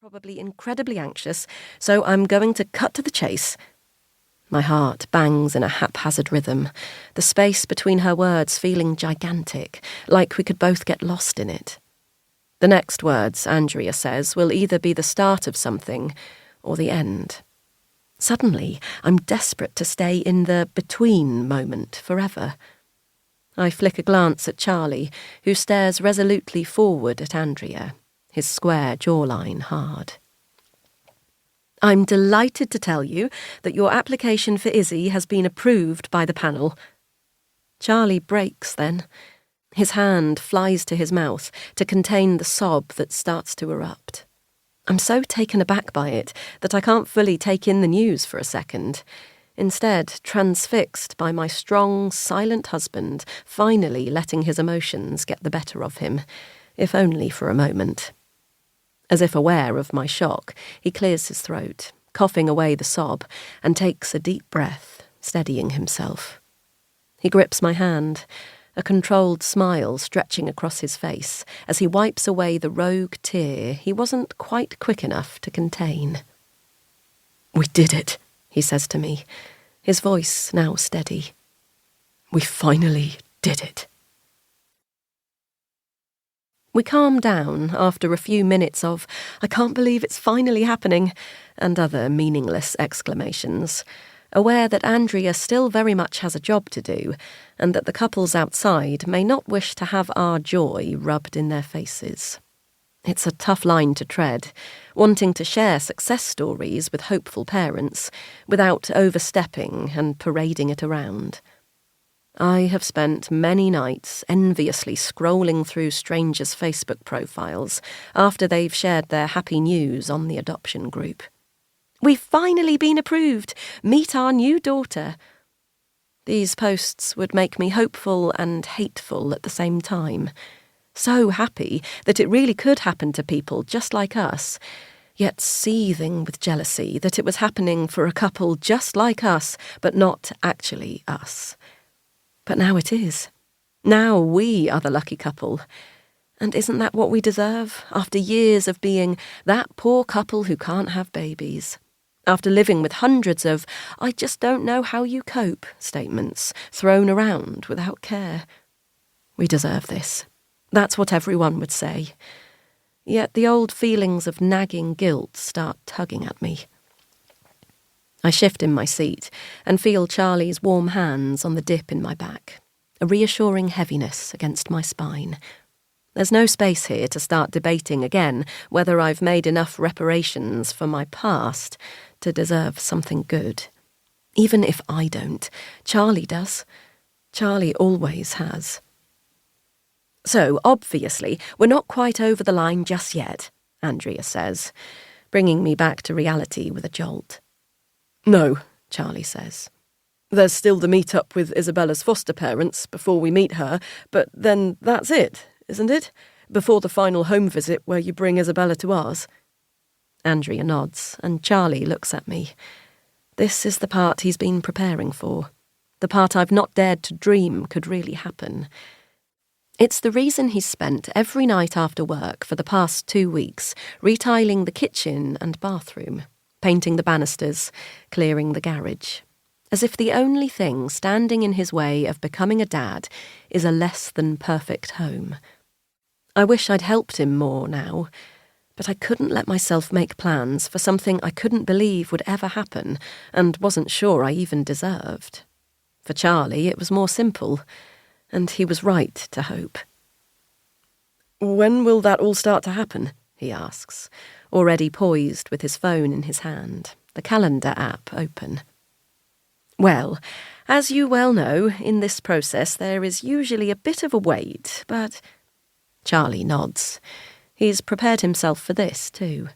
probably incredibly anxious, so I'm going to cut to the chase. My heart bangs in a haphazard rhythm, the space between her words feeling gigantic, like we could both get lost in it. The next words, Andrea says, will either be the start of something or the end. Suddenly, I'm desperate to stay in the between moment forever. I flick a glance at Charlie, who stares resolutely forward at Andrea, his square jawline hard. I'm delighted to tell you that your application for Izzy has been approved by the panel. Charlie breaks then. His hand flies to his mouth to contain the sob that starts to erupt. I'm so taken aback by it that I can't fully take in the news for a second. Instead, transfixed by my strong, silent husband finally letting his emotions get the better of him, if only for a moment. As if aware of my shock, he clears his throat, coughing away the sob, and takes a deep breath, steadying himself. He grips my hand, a controlled smile stretching across his face as he wipes away the rogue tear he wasn't quite quick enough to contain. "We did it," he says to me, his voice now steady. "We finally did it." We calm down after a few minutes of, "I can't believe it's finally happening," and other meaningless exclamations, aware that Andrea still very much has a job to do, and that the couples outside may not wish to have our joy rubbed in their faces. It's a tough line to tread, wanting to share success stories with hopeful parents, without overstepping and parading it around. I have spent many nights enviously scrolling through strangers' Facebook profiles after they've shared their happy news on the adoption group. "We've finally been approved. Meet our new daughter." These posts would make me hopeful and hateful at the same time. So happy that it really could happen to people just like us, yet seething with jealousy that it was happening for a couple just like us, but not actually us. But now it is. Now we are the lucky couple. And isn't that what we deserve, after years of being that poor couple who can't have babies? After living with hundreds of "I just don't know how you cope" statements thrown around without care. We deserve this. That's what everyone would say. Yet the old feelings of nagging guilt start tugging at me. I shift in my seat and feel Charlie's warm hands on the dip in my back, a reassuring heaviness against my spine. There's no space here to start debating again whether I've made enough reparations for my past to deserve something good. Even if I don't, Charlie does. Charlie always has. "So, obviously, we're not quite over the line just yet," Andrea says, bringing me back to reality with a jolt. "No," Charlie says. "There's still the meet-up with Isabella's foster parents before we meet her, but then that's it, isn't it? Before the final home visit where you bring Isabella to ours." Andrea nods, and Charlie looks at me. This is the part he's been preparing for, the part I've not dared to dream could really happen. It's the reason he's spent every night after work for the past 2 weeks retiling the kitchen and bathroom, painting the banisters, clearing the garage, as if the only thing standing in his way of becoming a dad is a less than perfect home. I wish I'd helped him more now, but I couldn't let myself make plans for something I couldn't believe would ever happen and wasn't sure I even deserved. For Charlie, it was more simple, and he was right to hope. "When will that all start to happen?" he asks, already poised with his phone in his hand, the calendar app open. "Well, as you well know, in this process there is usually a bit of a wait, but—" Charlie nods. He's prepared himself for this, too.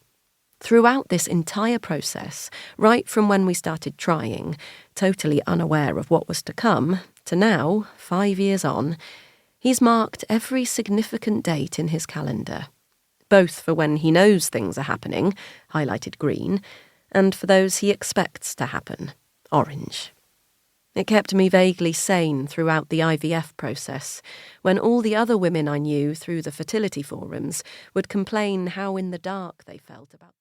Throughout this entire process, right from when we started trying, totally unaware of what was to come, to now, 5 years on, he's marked every significant date in his calendar, both for when he knows things are happening, highlighted green, and for those he expects to happen, orange. It kept me vaguely sane throughout the IVF process, when all the other women I knew through the fertility forums would complain how in the dark they felt about